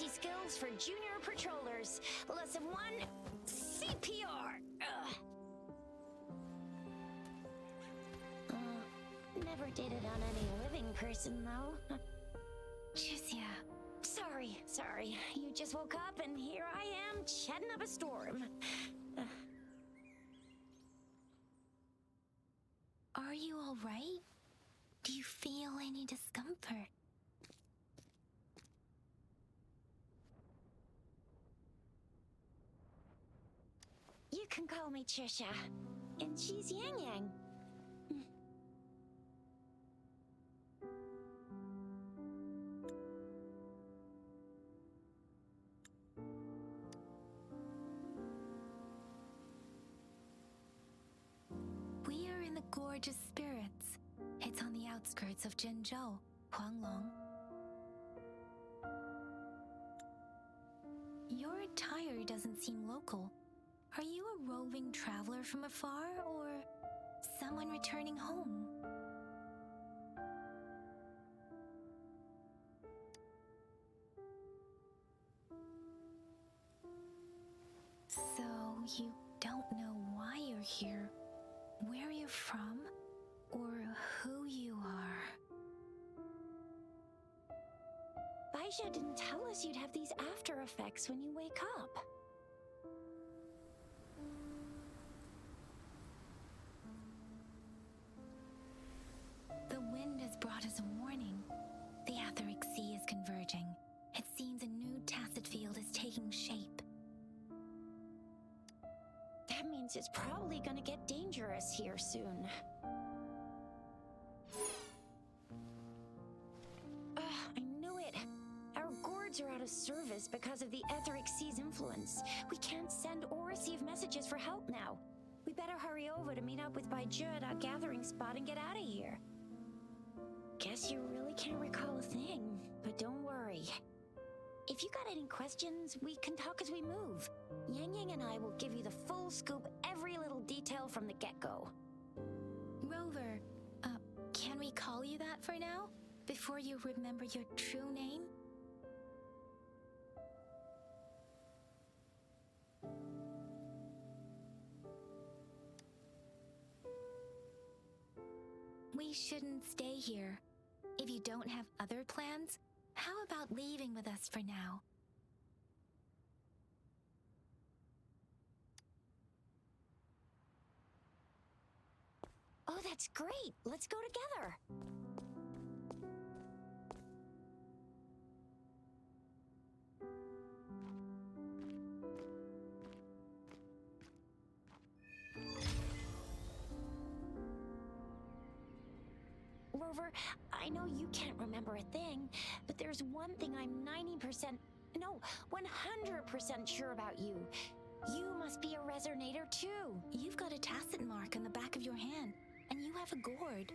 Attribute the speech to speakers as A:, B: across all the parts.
A: Safety skills for junior patrollers. Lesson 1, CPR. Never did it on any living person, though.
B: Jusia.
A: Sorry. You just woke up and here I am, chatting up a storm.
B: Are you all right? Do you feel any discomfort?
A: You can call me Trisha, and she's Yang Yang.
B: We are in the Gorgeous Spirits. It's on the outskirts of Zhenzhou, Huanglong. Your attire doesn't seem local. Are you a roving traveler from afar, or someone returning home? So, you don't know why you're here, where you're from, or who you are?
A: Baisha didn't tell us you'd have these after effects when you wake up.
B: The wind has brought us a warning. The Etheric Sea is converging. It seems a new tacit field is taking shape.
A: That means it's probably gonna get dangerous here soon. I knew it. Our gourds are out of service because of the Etheric Sea's influence. We can't send or receive messages for help now. We better hurry over to meet up with Baiju at our gathering spot and get out of here. Guess you really can't recall a thing, but don't worry. If you got any questions, we can talk as we move. Yang Yang and I will give you the full scoop, every little detail from the get-go.
B: Rover, can we call you that for now? Before you remember your true name? We shouldn't stay here. If you don't have other plans, how about leaving with us for now?
A: Oh, that's great. Let's go together. Rover, I know you can't remember a thing, but there's one thing I'm 100% sure about you. You must be a resonator too.
B: You've got a tacit mark on the back of your hand, and you have a gourd.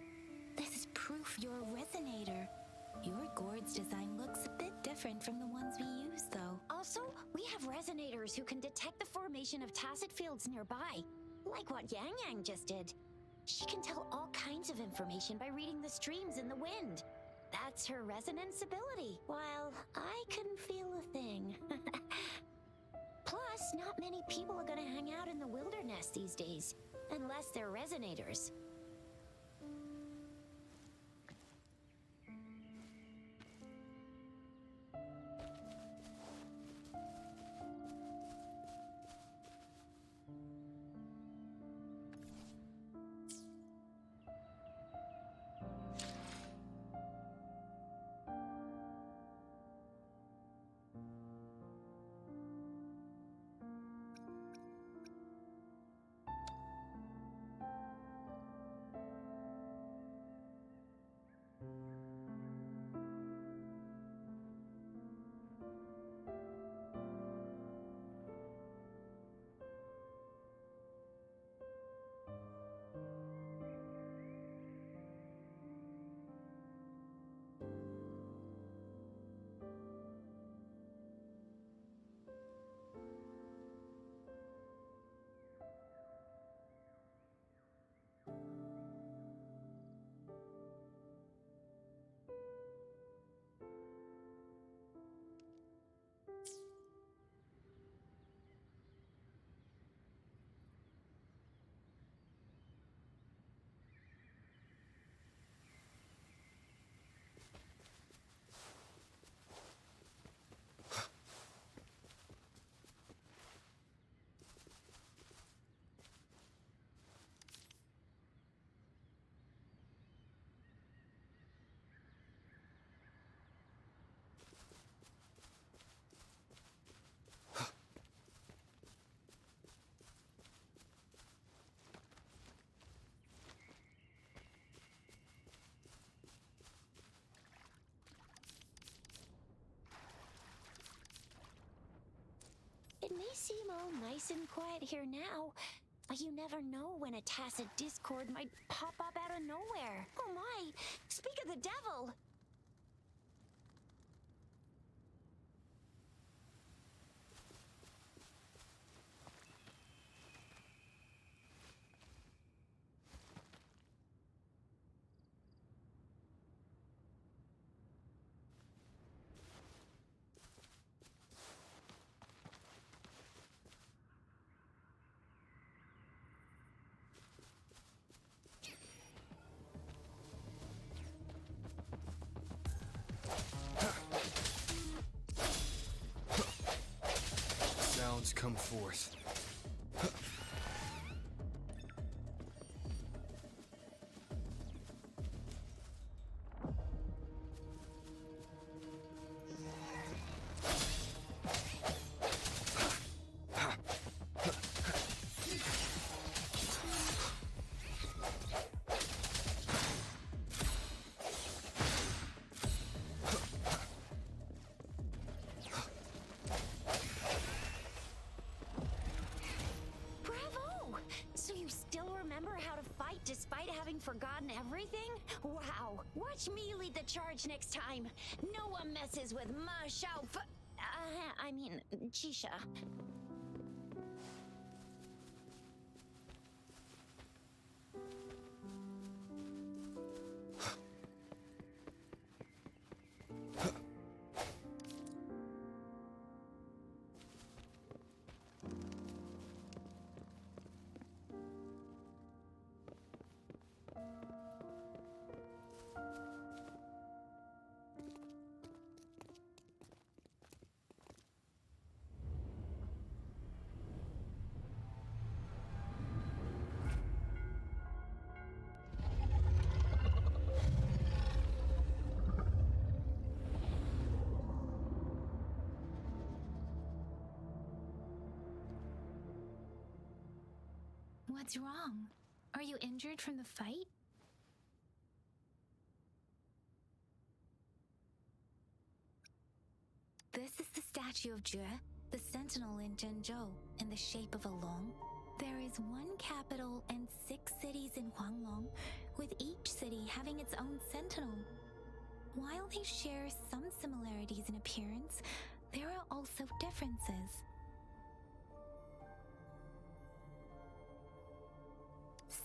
B: This is proof you're a resonator. Your gourd's design looks a bit different from the ones we use, though.
A: Also, we have resonators who can detect the formation of tacit fields nearby, like what Yang Yang just did. She can tell all kinds of information by reading the streams in the wind. That's her resonance ability, while I couldn't feel a thing. Plus, not many people are gonna hang out in the wilderness these days, unless they're resonators. seem all nice and quiet here now, but you never know when a tacit discord might pop up out of nowhere. Oh my! Speak of the devil!
C: Sounds come forth.
A: Bravo! So you still remember how to fight despite having forgotten everything? Wow! Watch me lead the charge next time. No one messes with Ma Xiao I mean, Chisha.
B: What's wrong? Are you injured from the fight? This is the statue of Jue, the sentinel in Zhenzhou, in the shape of a long. There is one capital and 6 cities in Huanglong, with each city having its own sentinel. While they share some similarities in appearance, there are also differences.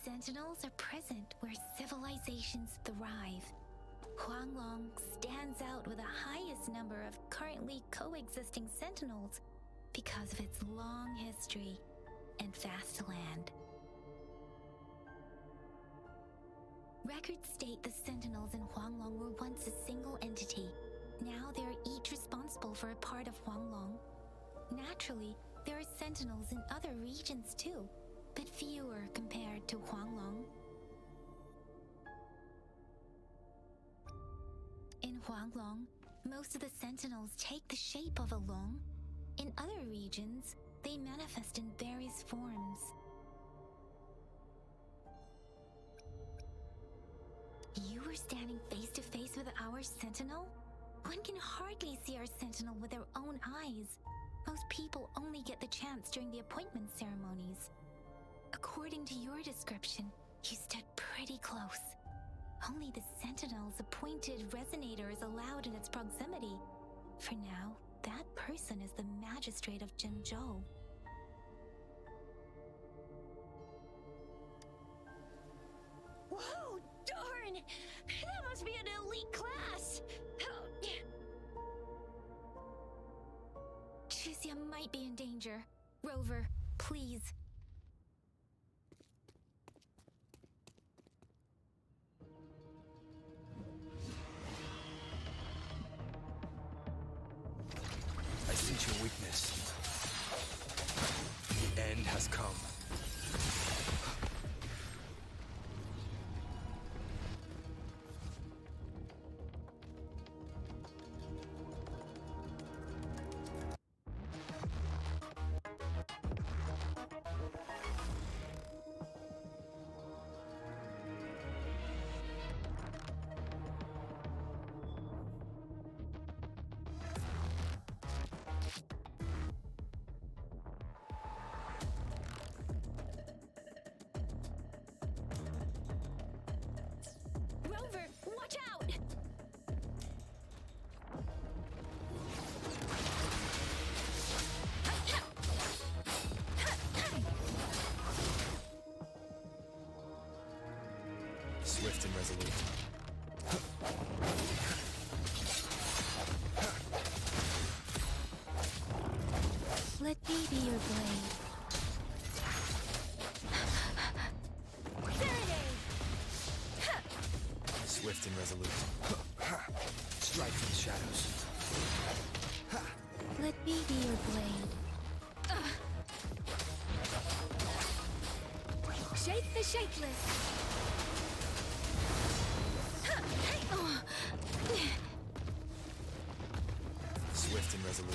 B: Sentinels are present where civilizations thrive. Huanglong stands out with the highest number of currently coexisting sentinels because of its long history and vast land. Records state the sentinels in Huanglong were once a single entity. Now they are each responsible for a part of Huanglong. Naturally, there are sentinels in other regions too, but fewer compared to Huanglong. In Huanglong, most of the sentinels take the shape of a long. In other regions, they manifest in various forms. You were standing face to face with our sentinel? One can hardly see our sentinel with their own eyes. Most people only get the chance during the appointment ceremonies. According to your description, you stood pretty close. Only the sentinel's appointed resonator is allowed in its proximity. For now, that person is the magistrate of Zhenzhou.
A: Whoa, darn! That must be an elite class!
B: Chixia might be in danger. Rover, please.
C: I sense your weakness. The end has come. Swift and resolute.
B: Let me be your blade.
C: Swift and resolute. Strike from the shadows.
B: Let me be your blade. Shake the shakeless.
C: Swift and resolute.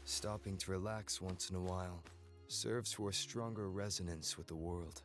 C: Stopping to relax once in a while serves for a stronger resonance with the world.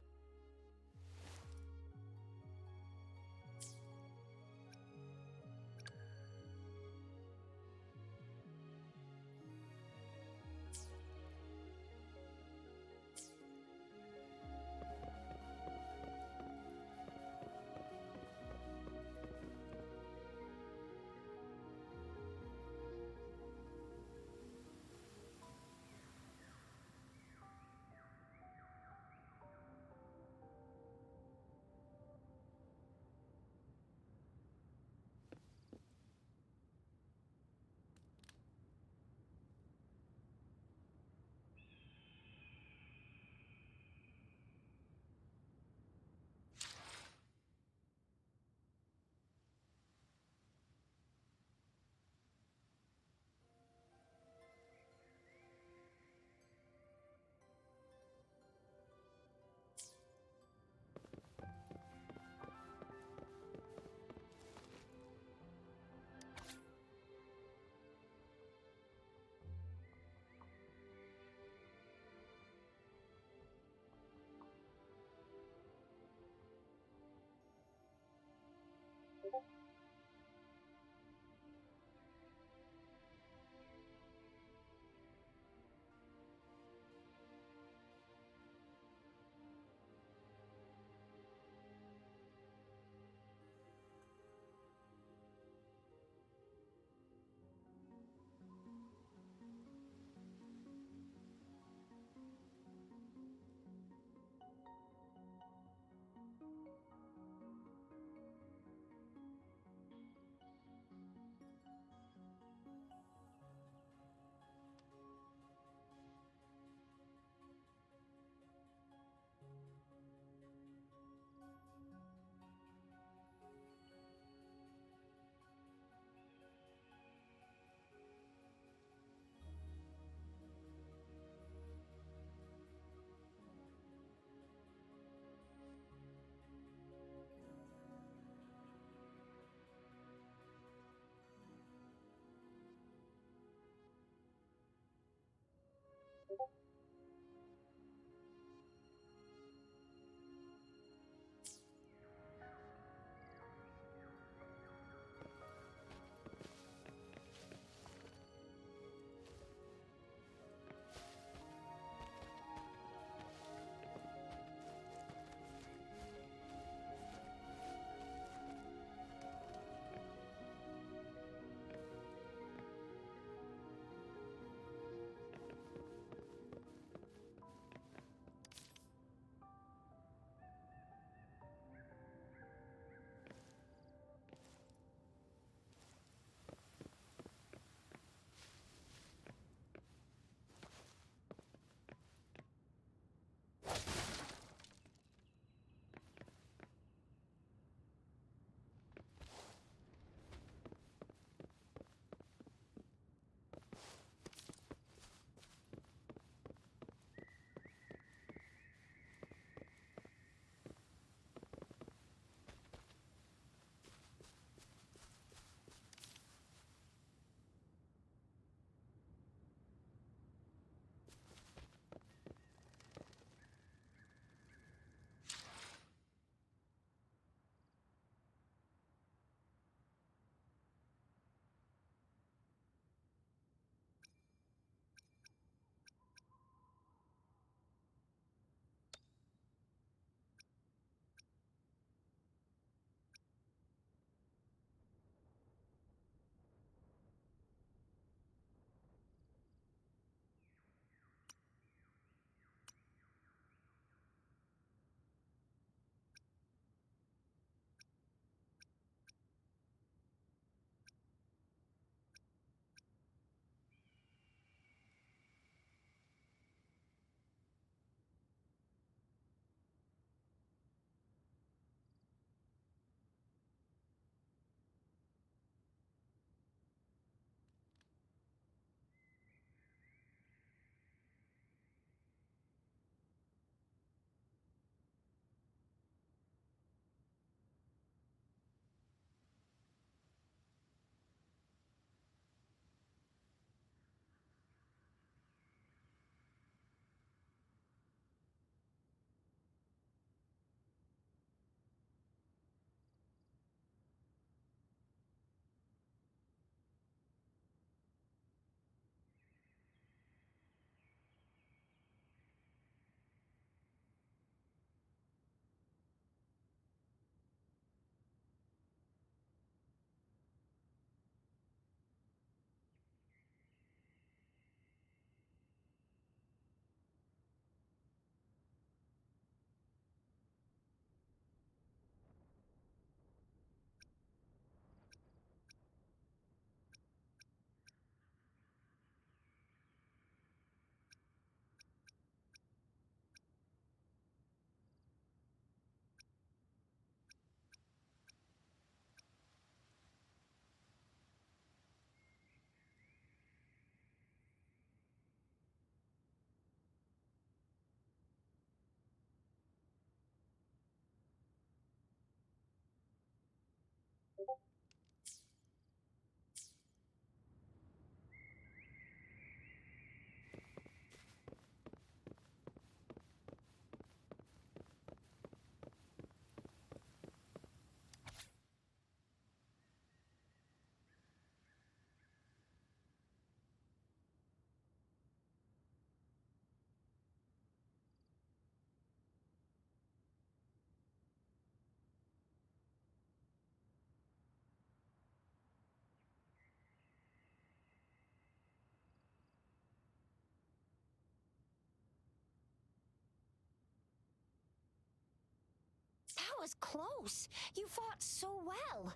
A: was close. You fought so well.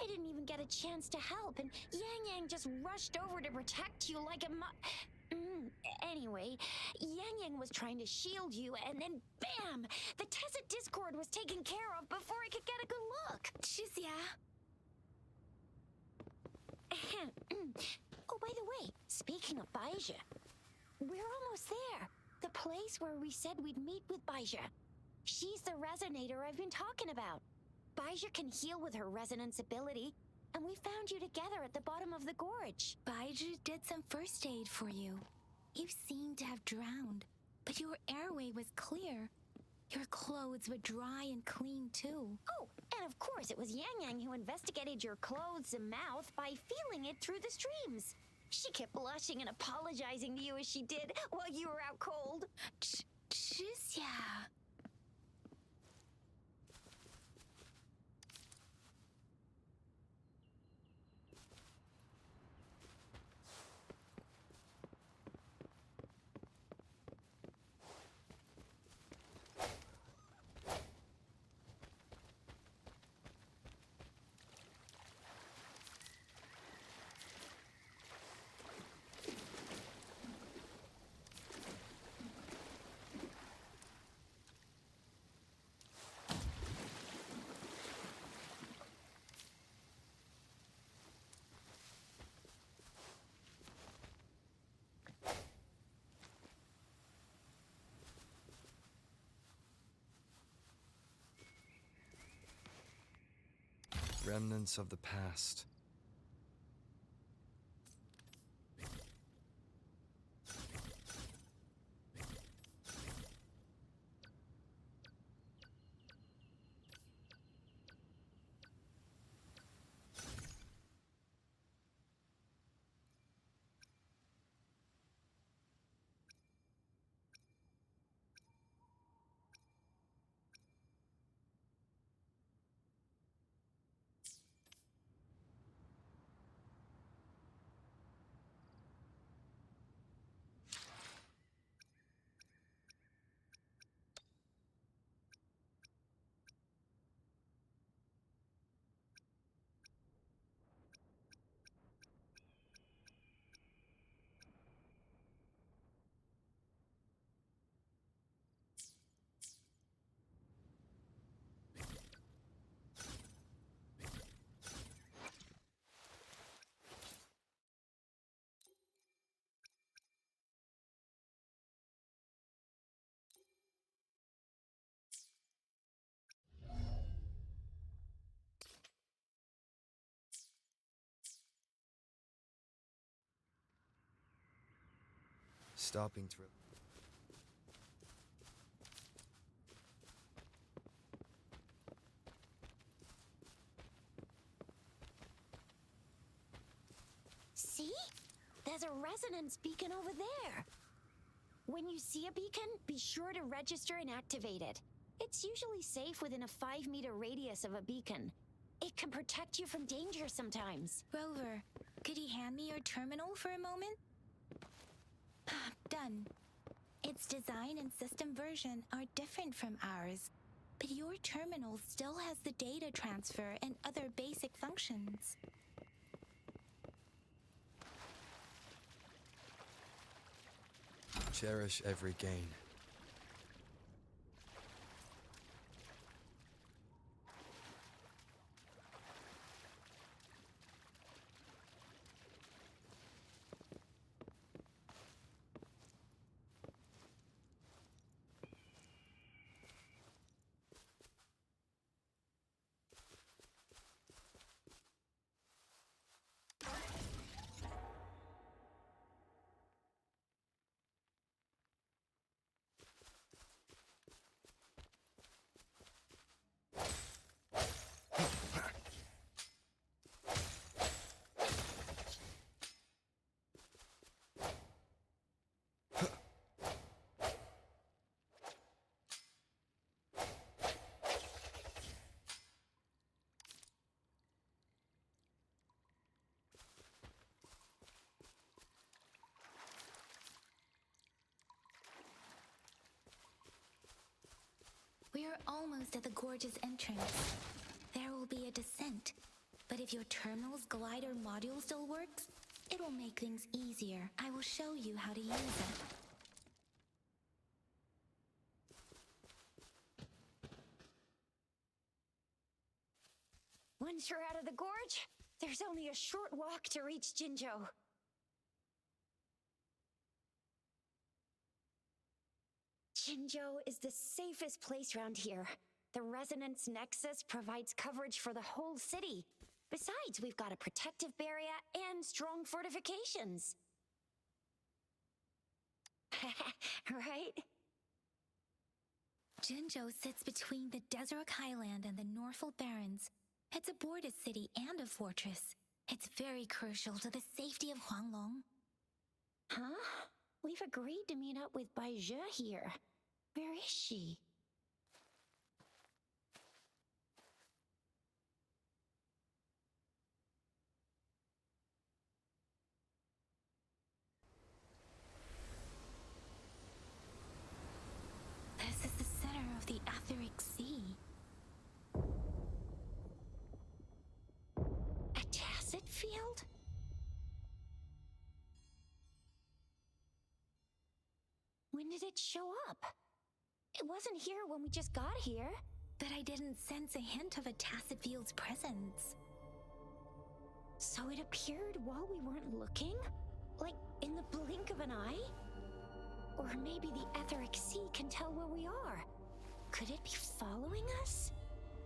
A: I didn't even get a chance to help, and Yang Yang just rushed over to protect you like a Anyway, Yang Yang was trying to shield you, and then BAM! The Tessa Discord was taken care of before I could get a good look.
B: Shizia.
A: Oh, by the way, speaking of Baija, we're almost there. The place where we said we'd meet with Baija. She's the resonator I've been talking about. Baija can heal with her resonance ability, and we found you together at the bottom of the gorge.
B: Baiju did some first aid for you. You seemed to have drowned, but your airway was clear. Your clothes were dry and clean, too.
A: Oh, and of course it was Yang Yang who investigated your clothes and mouth by feeling it through the streams. She kept blushing and apologizing to you as she did while you were out cold.
B: Shizia.
C: Remnants of the past. Stopping to...
A: See? There's a resonance beacon over there. When you see a beacon, be sure to register and activate it. It's usually safe within a 5-meter radius of a beacon. It can protect you from danger sometimes.
B: Rover, could you hand me your terminal for a moment? Done. Its design and system version are different from ours, but your terminal still has the data transfer and other basic functions.
C: Cherish every gain.
B: almost at the gorge's entrance. There will be a descent, but if your terminal's glider module still works, it will make things easier. I will show you how to use it.
A: Once you're out of the gorge, there's only a short walk to reach Jinzhou. Jinzhou is the safest place around here. The Resonance Nexus provides coverage for the whole city. Besides, we've got a protective barrier and strong fortifications. Right?
B: Jinzhou sits between the Desert Highland and the Norfolk Barrens. It's a border city and a fortress. It's very crucial to the safety of Huanglong.
A: Huh? We've agreed to meet up with Bai Zhe here. Where is she?
B: This is the center of the Etheric Sea.
A: A tacit field? When did it show up? It wasn't here when we just got here.
B: But I didn't sense a hint of a tacit field's presence.
A: So it appeared while we weren't looking? Like in the blink of an eye? Or maybe the Etheric Sea can tell where we are. Could it be following us?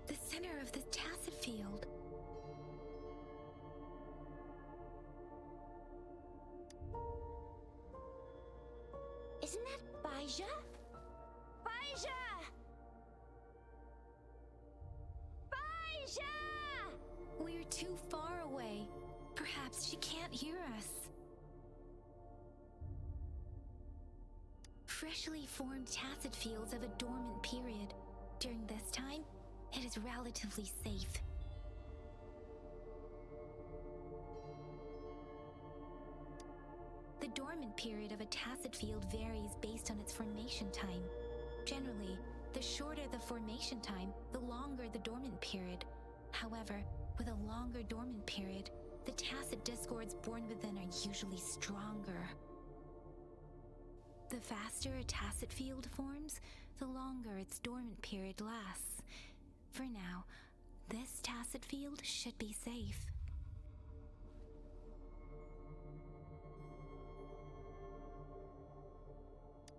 B: The center of the tacit field.
A: Isn't that Bai Zhe? Bai Zhe! Bai Zhe!
B: We're too far away. Perhaps she can't hear us. Freshly formed tacit fields have a dormant period. During this time, it is relatively safe. The dormant period of a tacit field varies based on its formation time. Generally, the shorter the formation time, the longer the dormant period. However, with a longer dormant period, the tacit discords born within are usually stronger. The faster a tacit field forms, the longer its dormant period lasts. For now, this tacit field should be safe.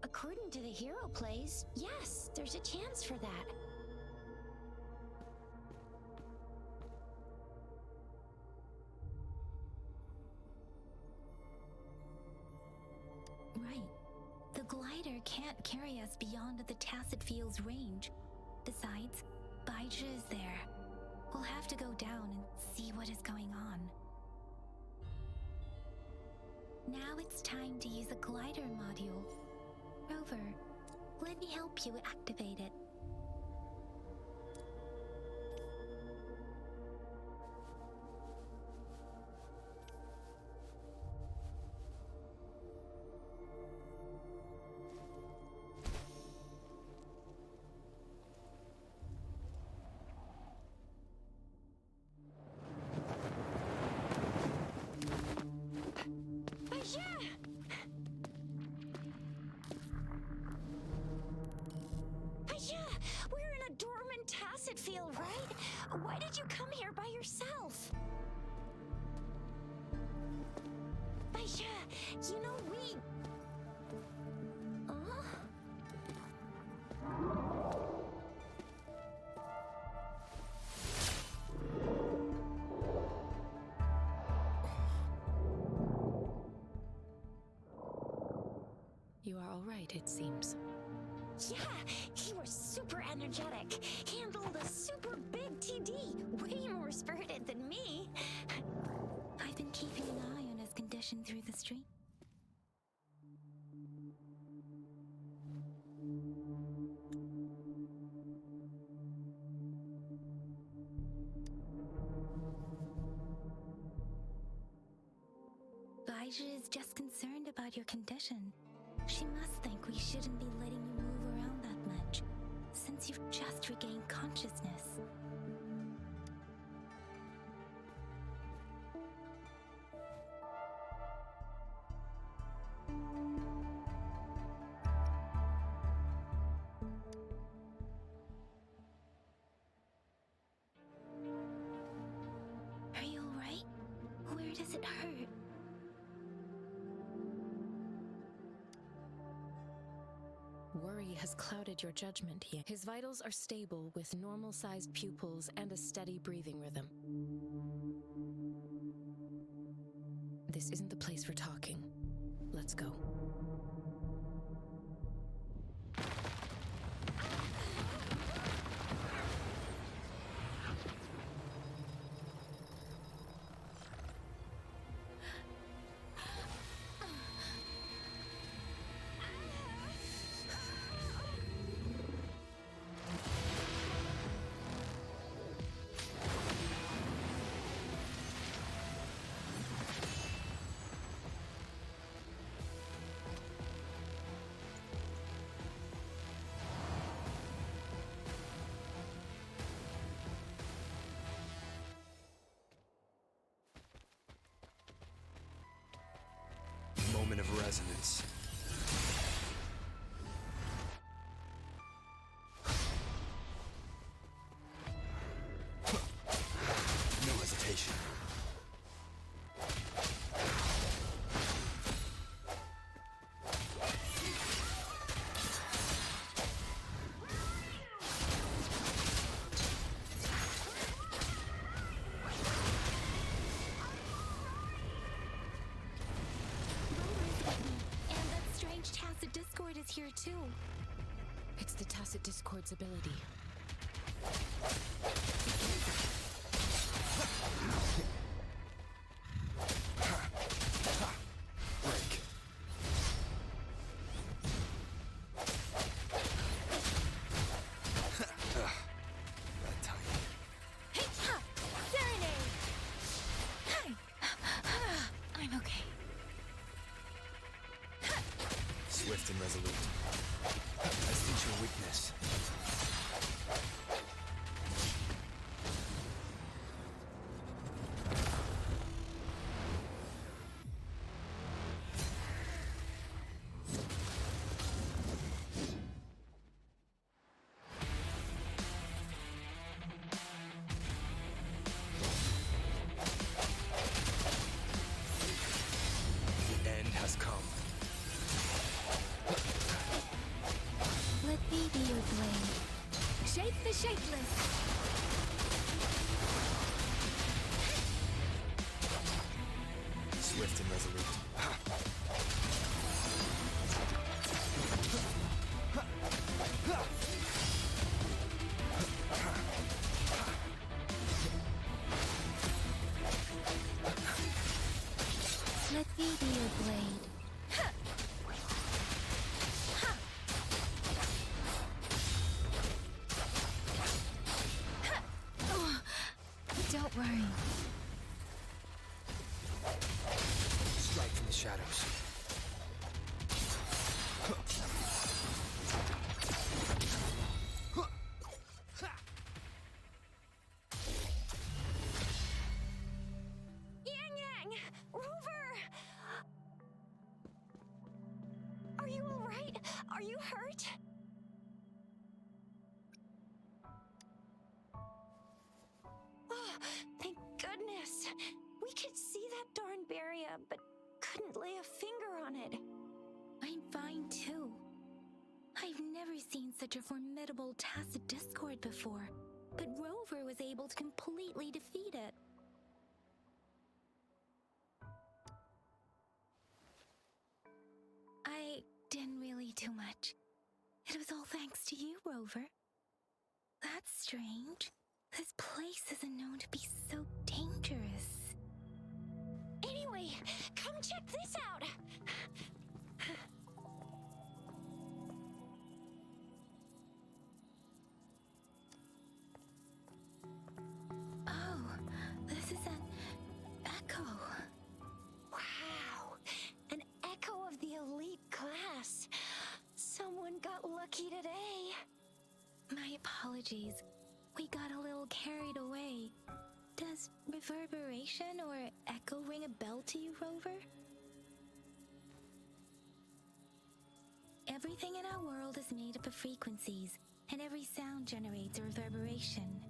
A: According to the hero plays, yes, there's a chance for that.
B: Right. The glider can't carry us beyond the tacit field's range. Besides, Bai Zhe is there. We'll have to go down and see what is going on. Now it's time to use a glider module. Rover, let me help you activate it.
A: Bai Zhe! Bai Zhe, we're in a dormant tacit field, right? Why did you come here by yourself? Bai Zhe, you know we... Huh?
D: You are all right, it seems.
A: Yeah, he was super energetic. Handled a super big TD. Way more spirited than me.
B: I've been keeping an eye on his condition through the stream. Bai Zhe is just concerned about your condition. She must think we shouldn't be letting you move around that much. since you've just regained consciousness. Are you alright? Where does it hurt?
D: Worry has clouded your judgment here. His vitals are stable with normal-sized pupils and a steady breathing rhythm. This isn't the place for talking. Let's go.
C: Moment of resonance. No hesitation.
B: Tacit Discord is here too.
D: It's the Tacit Discord's ability.
C: Break. That time.
B: Hey, ha! Serenade! Hi! I'm okay.
C: Swift and resolute. I sense your weakness. The end has come.
B: Let me be your blade. Shape the shapeless!
C: Swift and resolute.
B: Let me be your blade. Don't worry.
C: Strike from the shadows.
A: Yang Yang! Rover! Are you alright? Are you hurt? Oh, thank goodness. We could see that darn barrier, but couldn't lay a finger on it.
B: I'm fine too. I've never seen such a formidable Tacit Discord before, but Rover was able to completely defeat it. I didn't really do much. It was all thanks to you, Rover. That's strange. This place isn't known to be so dangerous.
A: Anyway, come check this out.
B: Oh, this is an echo.
A: Wow, an echo of the elite class. Someone got lucky today.
B: Apologies. We got a little carried away. Does reverberation or echo ring a bell to you, Rover? Everything in our world is made up of frequencies, and every sound generates a reverberation.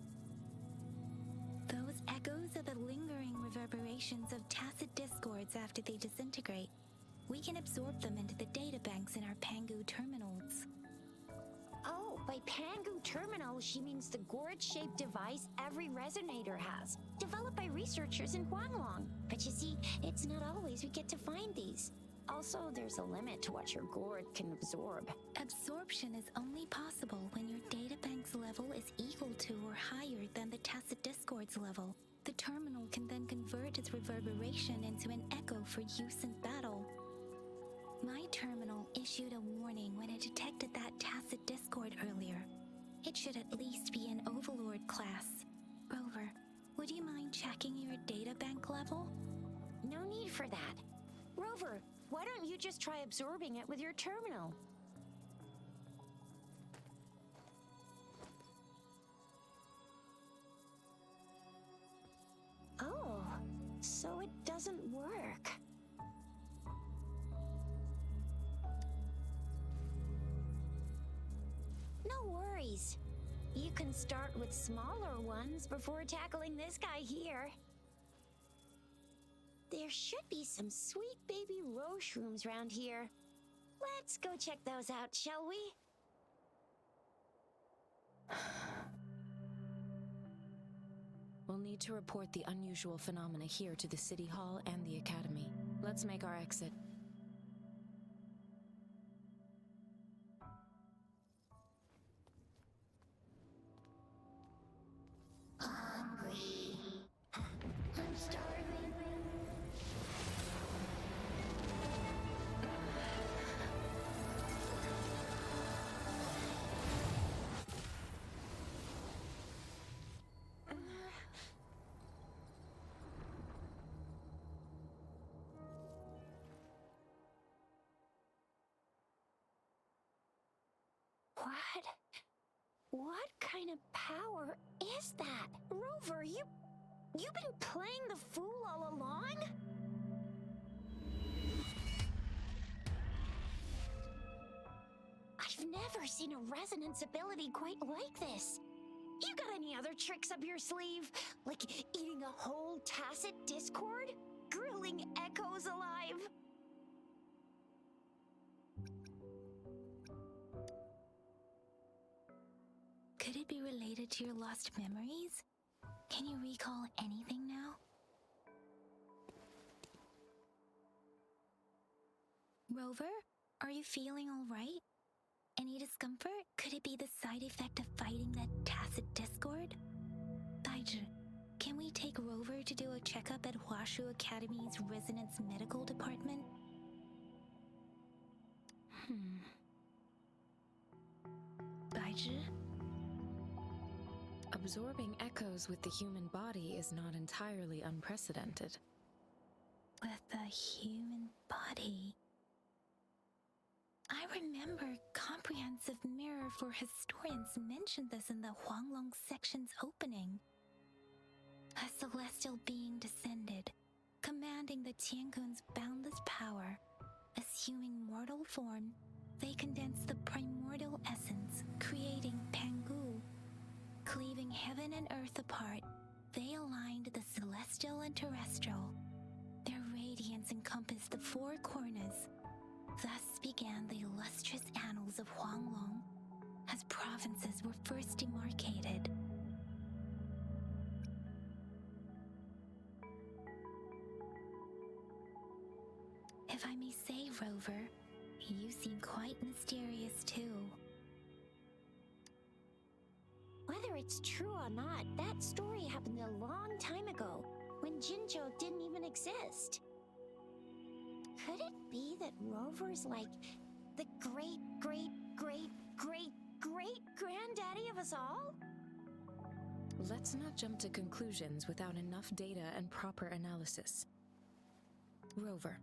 B: Those echoes are the lingering reverberations of tacit discords after they disintegrate. We can absorb them into the databanks in our Pangu terminals.
A: Oh, by Pangu terminal, she means the gourd-shaped device every resonator has, developed by researchers in Huanglong. But you see, it's not always we get to find these. Also, there's a limit to what your gourd can absorb.
B: Absorption is only possible when your databank's level is equal to or higher than the tacit discord's level. The terminal can then convert its reverberation into an echo for use in battle. My terminal issued a warning when it detected that tacit discord earlier. It should at least be an Overlord class. Rover, would you mind checking your databank level?
A: No need for that. Rover, why don't you just try absorbing it with your terminal? Oh, so it doesn't work. No worries. You can start with smaller ones before tackling this guy here. There should be some sweet baby rose shrooms around here. Let's go check those out, shall we?
D: We'll need to report the unusual phenomena here to the City Hall and the Academy. Let's make our exit.
A: Hungry. I'm starving. What kind of power is that? Rover, you've been playing the fool all along? I've never seen a resonance ability quite like this. You got any other tricks up your sleeve? Like eating a whole tacit discord? Grilling echoes alive?
B: Could it be related to your lost memories? Can you recall anything now? Rover, are you feeling all right? Any discomfort? Could it be the side effect of fighting that tacit discord? Baizhi, can we take Rover to do a checkup at Huashu Academy's Resonance Medical Department? Baizhi?
D: Absorbing echoes with the human body is not entirely unprecedented.
B: With the human body. I remember Comprehensive Mirror for Historians mentioned this in the Huanglong section's opening. A celestial being descended, commanding the Tiankun's boundless power. Assuming mortal form, they condensed the primordial essence, creating Pangu. Cleaving heaven and earth apart, they aligned the celestial and terrestrial. Their radiance encompassed the four corners. Thus began the illustrious annals of Huanglong, as provinces were first demarcated. If I may say, Rover, you seem quite mysterious too.
A: Whether it's true or not, that story happened a long time ago, when Jinzhou didn't even exist. Could it be that Rover's like the great-great-great-great-great-granddaddy of us all?
D: Let's not jump to conclusions without enough data and proper analysis. Rover.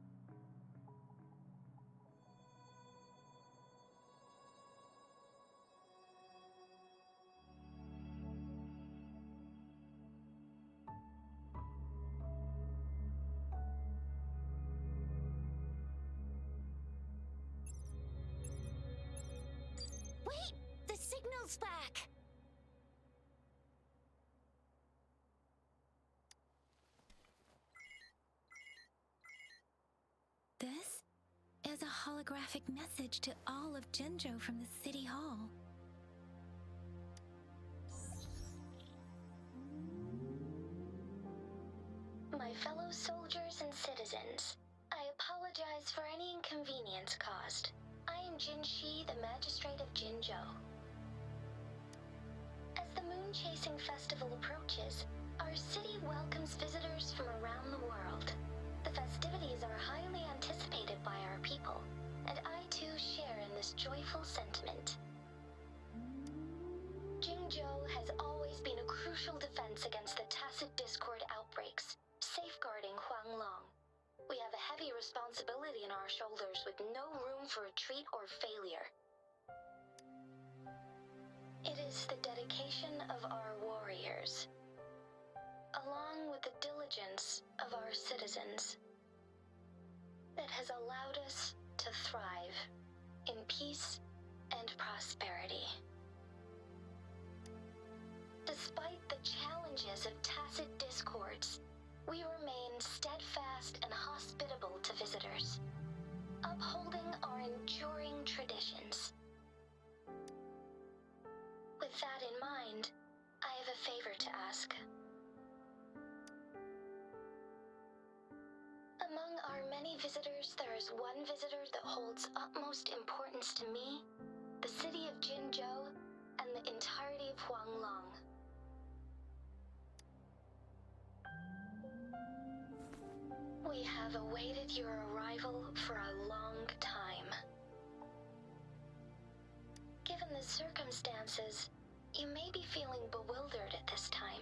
A: Pulse back!
B: This is a holographic message to all of Jinzhou from the City Hall. My fellow soldiers and citizens, I apologize for any inconvenience caused. I am Jin Shi, the Magistrate of Jinzhou. As the Moon Chasing Festival approaches, our city welcomes visitors from around the world. The festivities are highly anticipated by our people, and I too share in this joyful sentiment. Jinzhou has always been a crucial defense against the tacit discord outbreaks, safeguarding Huanglong. We have a heavy responsibility on our shoulders with no room for retreat or failure. It is the dedication of our warriors, along with the diligence of our citizens, that has allowed us to thrive in peace and prosperity. Despite the challenges of tacit discords, we remain steadfast and hospitable to visitors, upholding our enduring traditions. With that in mind, I have a favor to ask. Among our many visitors, there is one visitor that holds utmost importance to me, the city of Jinzhou, and the entirety of Huanglong. We have awaited your arrival for a long time. Given the circumstances, you may be feeling bewildered at this time.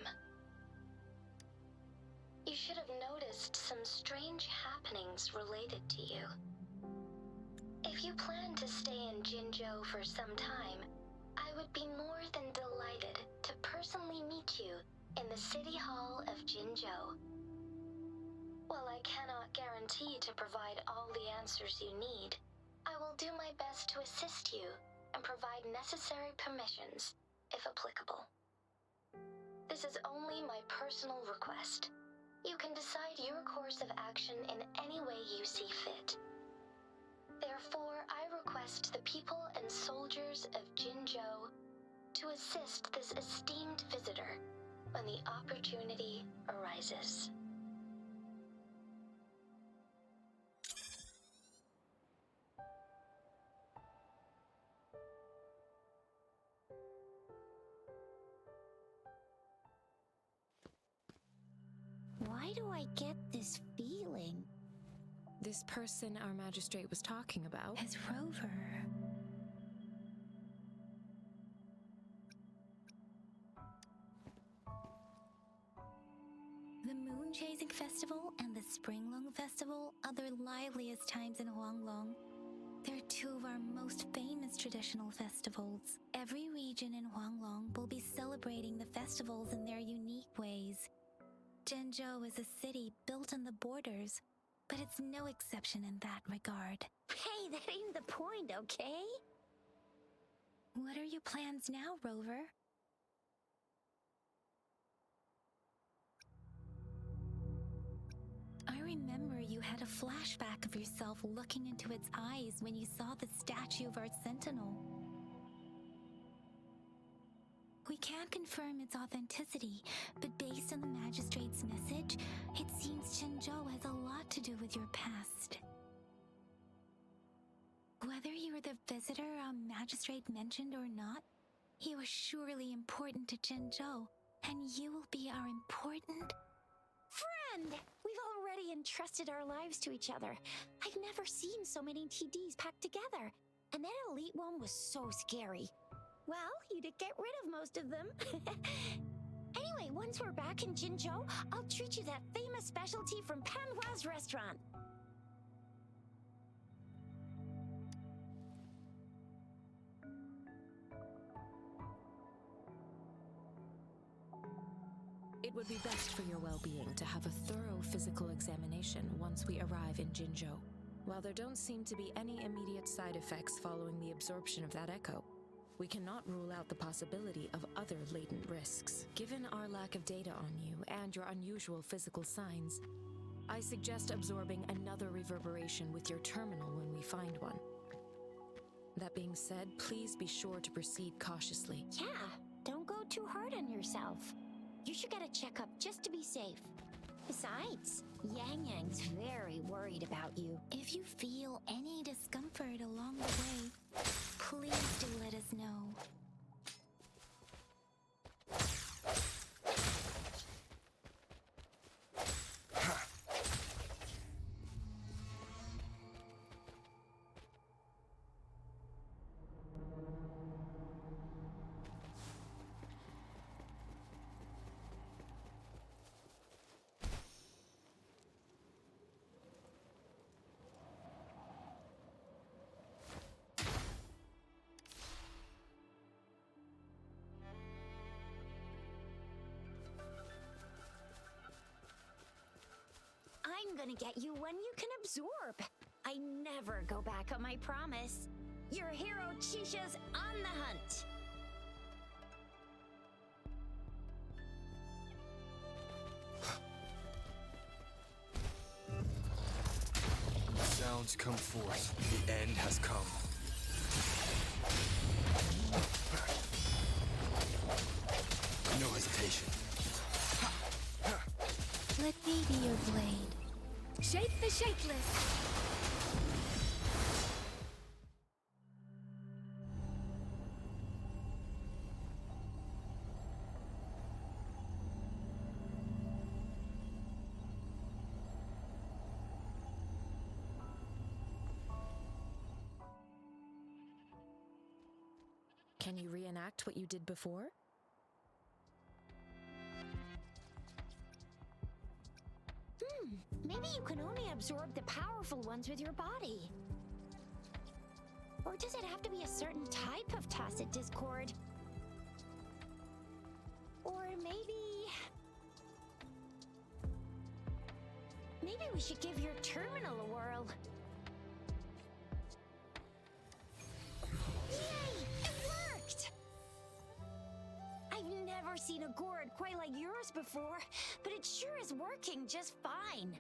B: You should have noticed some strange happenings related to you. If you plan to stay in Jinzhou for some time, I would be more than delighted to personally meet you in the City Hall of Jinzhou. While I cannot guarantee to provide all the answers you need, I will do my best to assist you and provide necessary permissions, if applicable. This is only my personal request. You can decide your course of action in any way you see fit. Therefore, I request the people and soldiers of Jinzhou to assist this esteemed visitor when the opportunity arises.
A: Why do I get this feeling?
D: This person our magistrate was talking about.
B: As Rover. The Moon Chasing Festival and the Springlong Festival are the liveliest times in Huanglong. They're two of our most famous traditional festivals. Every region in Huanglong will be celebrating the festivals in their unique ways. Jinzhou is a city built on the borders, but it's no exception in that regard.
A: Hey, that ain't the point, okay?
B: What are your plans now, Rover? I remember you had a flashback of yourself looking into its eyes when you saw the statue of our sentinel. We can't confirm its authenticity, but based on the magistrate's message, it seems Jinzhou has a lot to do with your past. Whether you're the visitor our magistrate mentioned or not, you are surely important to Jinzhou, and you will be our important
A: Friend! We've already entrusted our lives to each other. I've never seen so many TDs packed together. And that elite one was so scary. Well, you did get rid of most of them. Anyway, once we're back in Jinzhou, I'll treat you that famous specialty from Panhua's restaurant.
D: It would be best for your well-being to have a thorough physical examination once we arrive in Jinzhou. While there don't seem to be any immediate side effects following the absorption of that echo, We cannot rule out the possibility of other latent risks. Given our lack of data on you and your unusual physical signs, I suggest absorbing another reverberation with your terminal when we find one. That being said, please be sure to proceed cautiously.
A: Yeah, don't go too hard on yourself. You should get a checkup just to be safe. Besides, Yang Yang's very worried about you.
B: If you feel any discomfort along the way, please do let us know.
A: I'm gonna get you one you can absorb. I never go back on my promise. Your hero Chisha's on the hunt.
C: Sounds come forth. The end has come. No hesitation.
B: Let me be your blade. Shake the shakeless!
D: Can you reenact what you did before?
A: Maybe you can only absorb the powerful ones with your body. Or does it have to be a certain type of tacit discord? Or maybe we should give your terminal a whirl. Yay! It worked! I've never seen a gourd quite like yours before, but it sure is working just fine.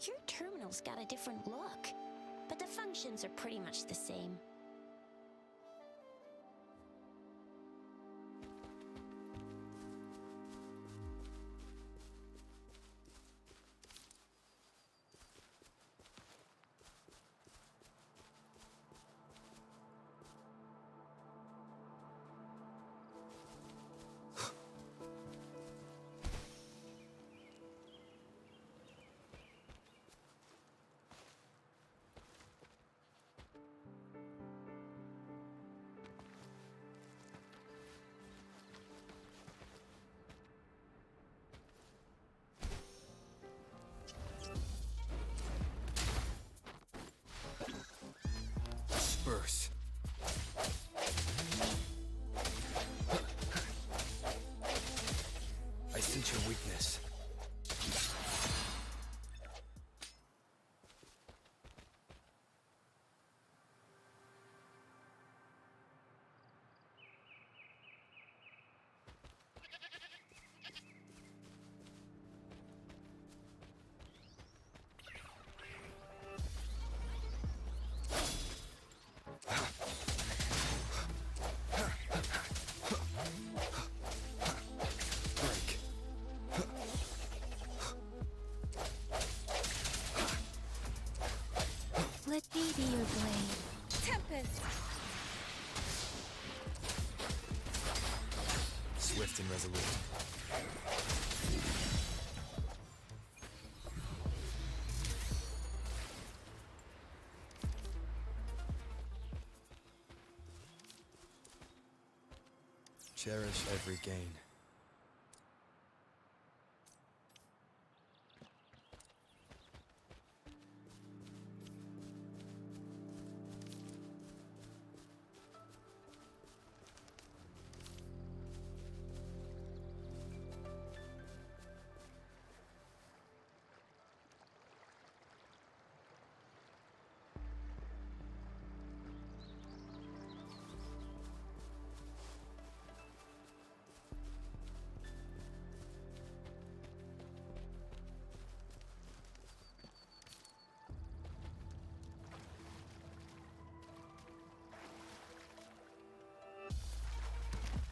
A: Your terminal's got a different look, but the functions are pretty much the same.
C: Disperse. I sense your weakness. swift and resolute. Cherish every gain.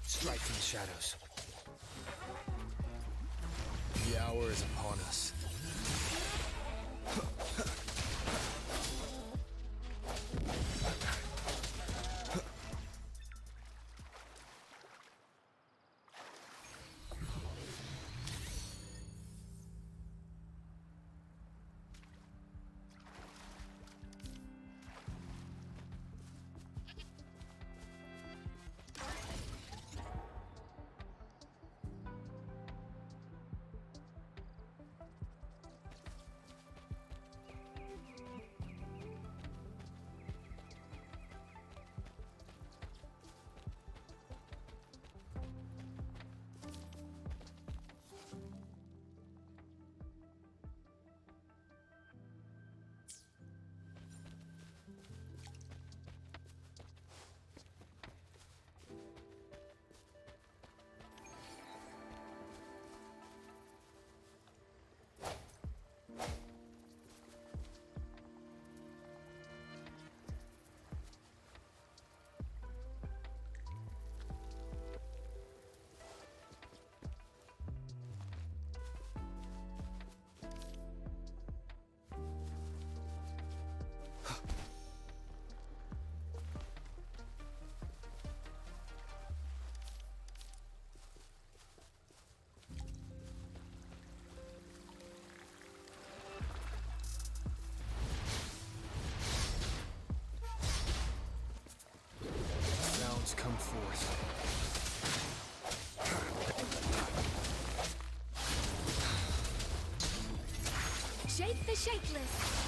C: Strike from the shadows. The hour is upon us. Come forth.
B: Shape the shapeless.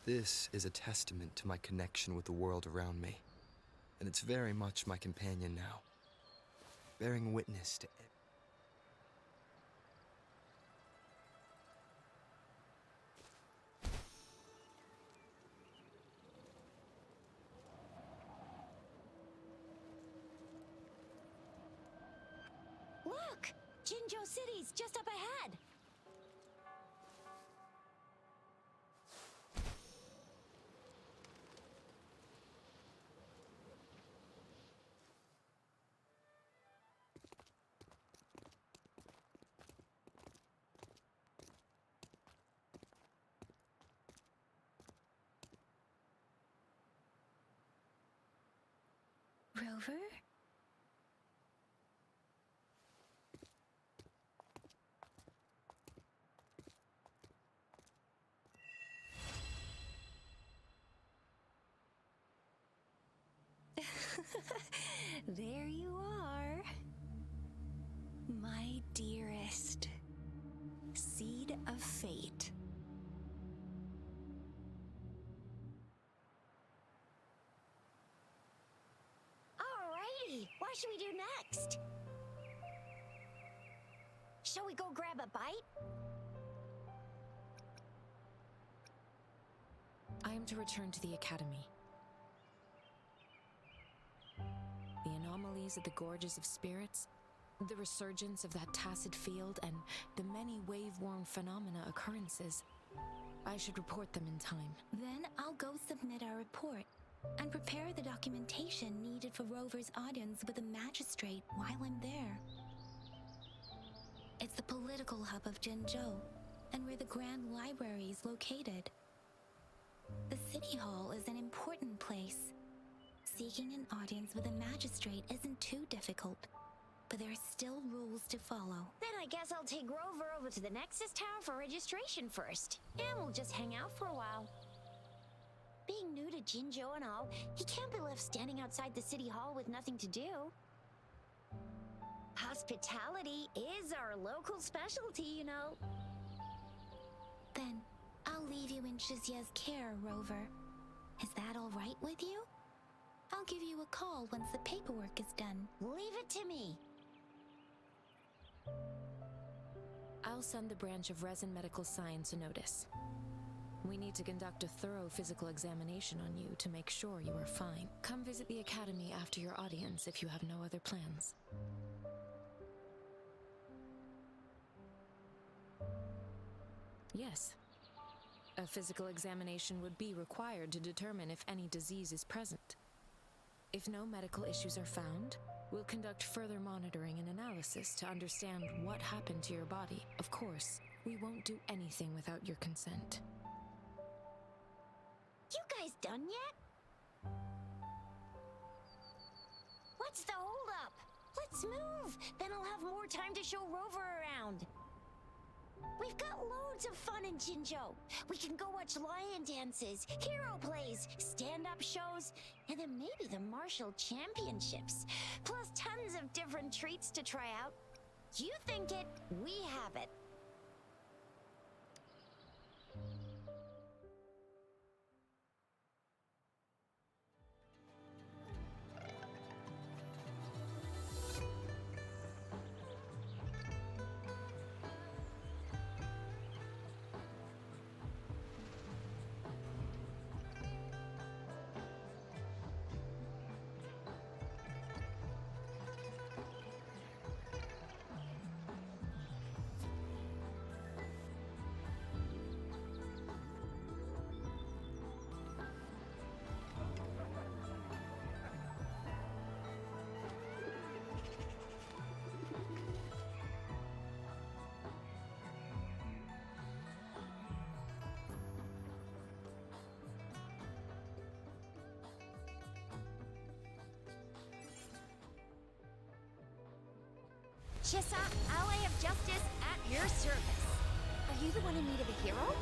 C: This is a testament to my connection with the world around me, and it's very much my companion now, bearing witness to
A: Look! Jinzhou City's just up ahead!
B: Rover? There you are. My dearest. Seed of Fate.
A: Alrighty, what should we do next? Shall we go grab a bite?
D: I am to return to the Academy. The anomalies of the Gorges of Spirits, the resurgence of that tacit field, and the many wave-worn phenomena occurrences. I should report them in time.
B: Then I'll go submit our report and prepare the documentation needed for Rover's audience with the magistrate while I'm there. It's the political hub of Jinzhou, and where the Grand Library is located. The City Hall is an important place. Seeking an audience with a magistrate isn't too difficult, but there are still rules to follow.
A: Then I guess I'll take Rover over to the Nexus Tower for registration first, and we'll just hang out for a while. Being new to Jinzhou and all, he can't be left standing outside the City Hall with nothing to do. Hospitality is our local specialty, you know.
B: Then I'll leave you in Shizia's care, Rover. Is that all right with you? I'll give you a call once the paperwork is done.
A: Leave it to me.
D: I'll send the branch of Resin Medical Science a notice. We need to conduct a thorough physical examination on you to make sure you are fine. Come visit the Academy after your audience if you have no other plans. Yes. A physical examination would be required to determine if any disease is present. If no medical issues are found, we'll conduct further monitoring and analysis to understand what happened to your body. Of course, we won't do anything without your consent.
A: You guys done yet? What's the holdup? Let's move! Then I'll have more time to show Rover around. We've got loads of fun in Jinzhou. We can go watch lion dances, hero plays, stand-up shows, and then maybe the martial championships. Plus tons of different treats to try out. You think it, we have it.
E: Chissa, ally of justice at your service. Are you the one in need of a hero?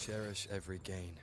C: Cherish every gain.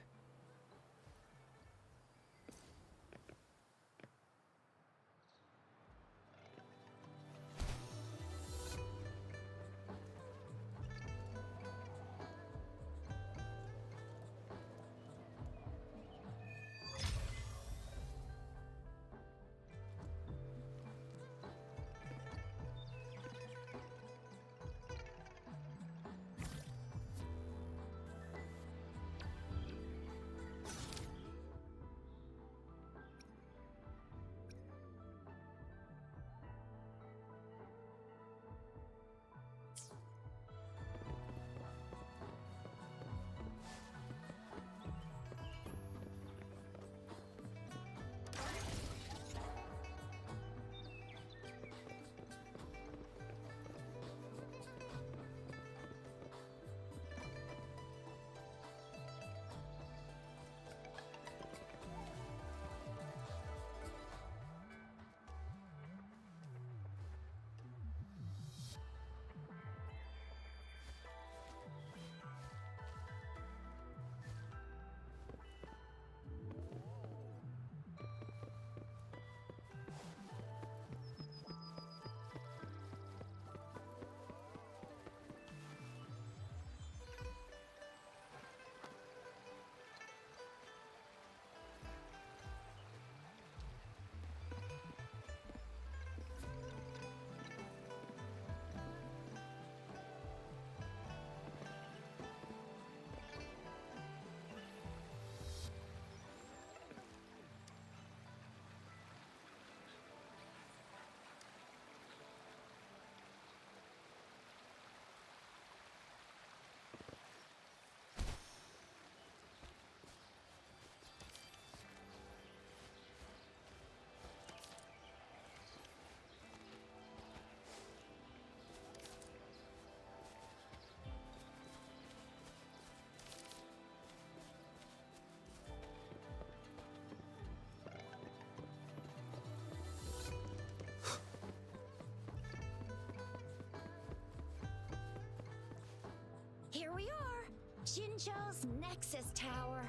A: Here we are, Jinzhou's Nexus Tower.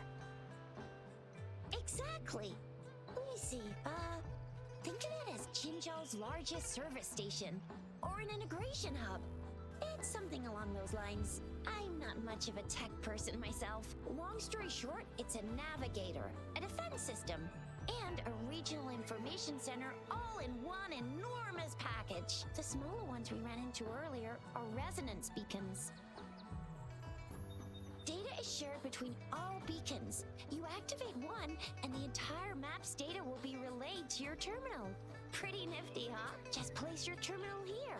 A: Exactly. Let me see, think of it as Jinzhou's largest service station, or an integration hub. It's something along those lines. I'm not much of a tech person myself. Long story short, it's a navigator, a defense system, and a regional information center all in one enormous package. The smaller ones we ran into earlier are resonance beacons. Data is shared between all beacons. You activate one, and the entire map's data will be relayed to your terminal. Pretty nifty, huh? Just place your terminal here.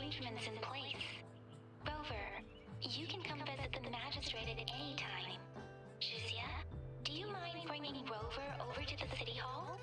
B: arrangements in place. Rover, you can come visit the magistrate at any time. Juzia, do you mind bringing Rover over to the city hall?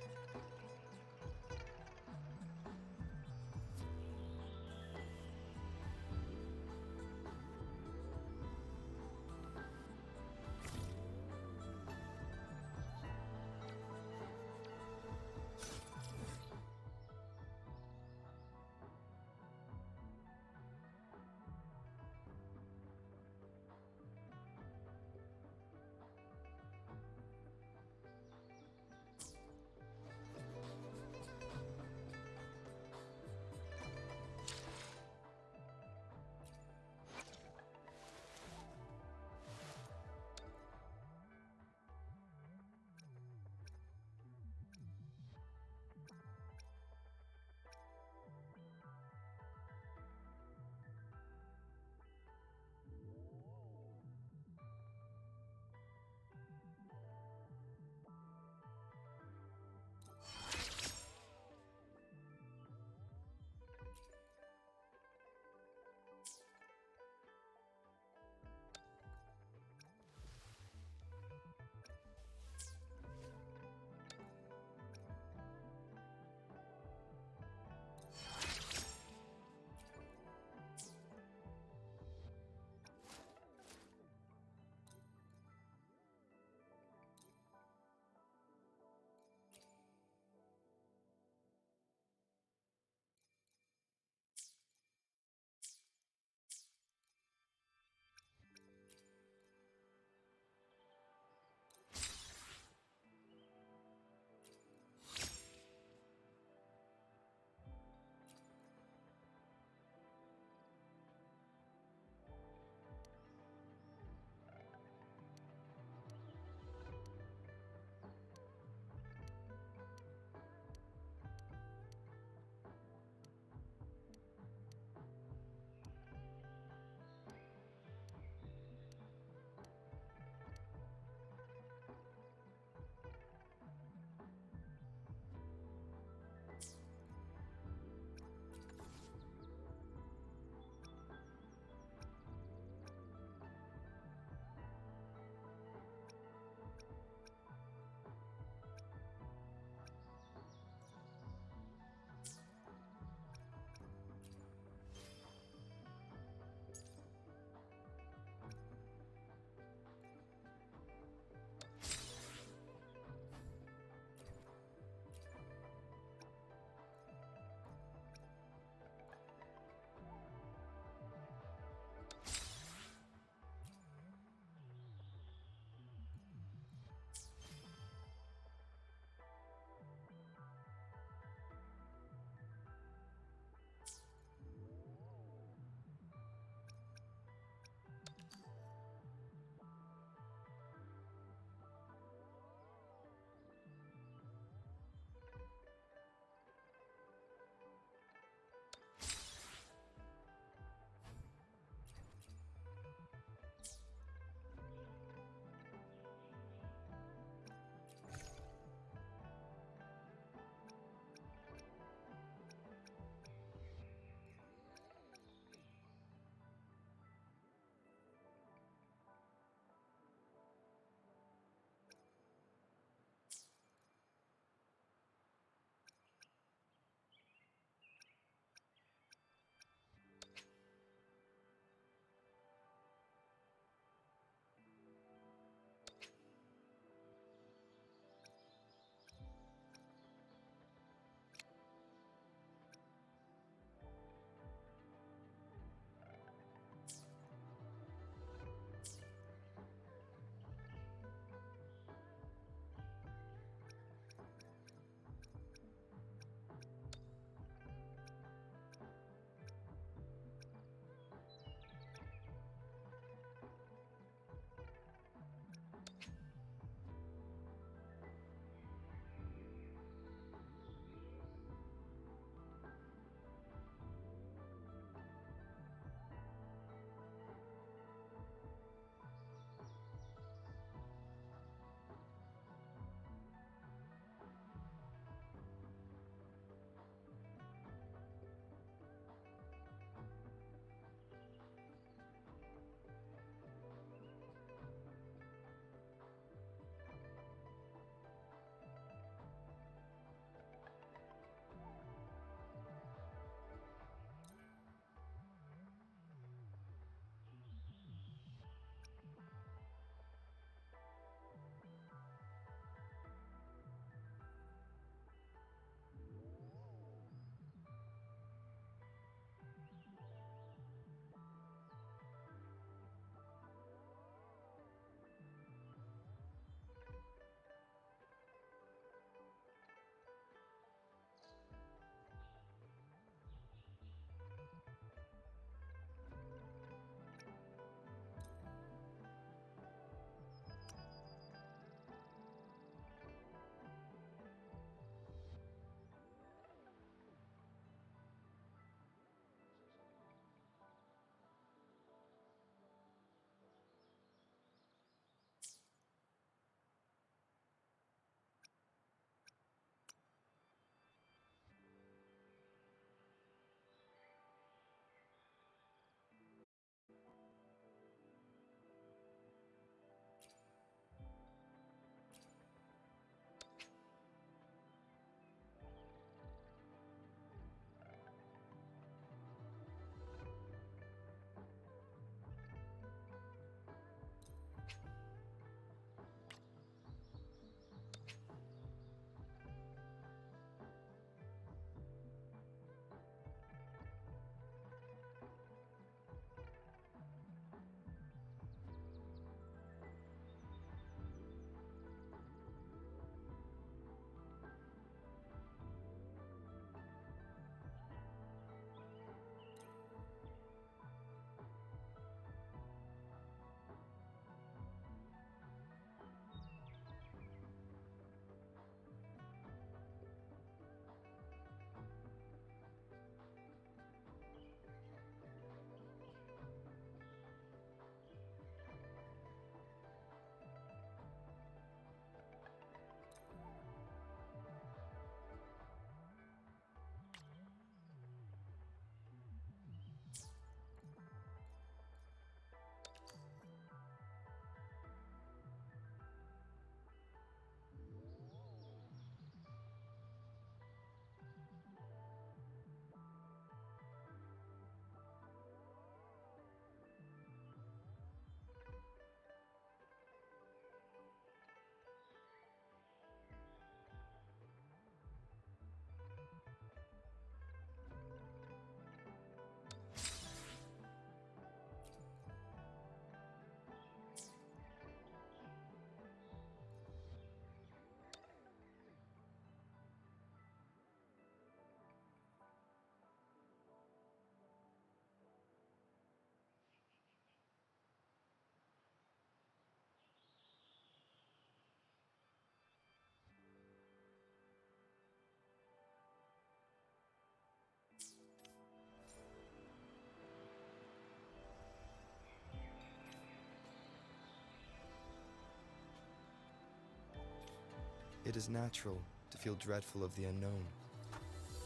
C: it is natural to feel dreadful of the unknown.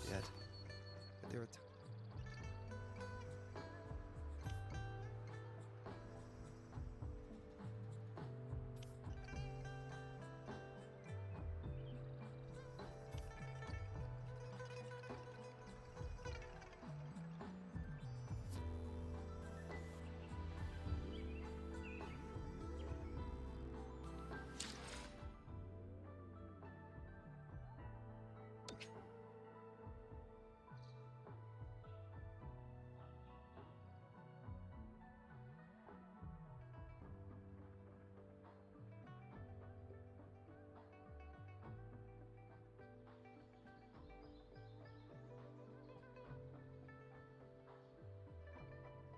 C: Yet, there are times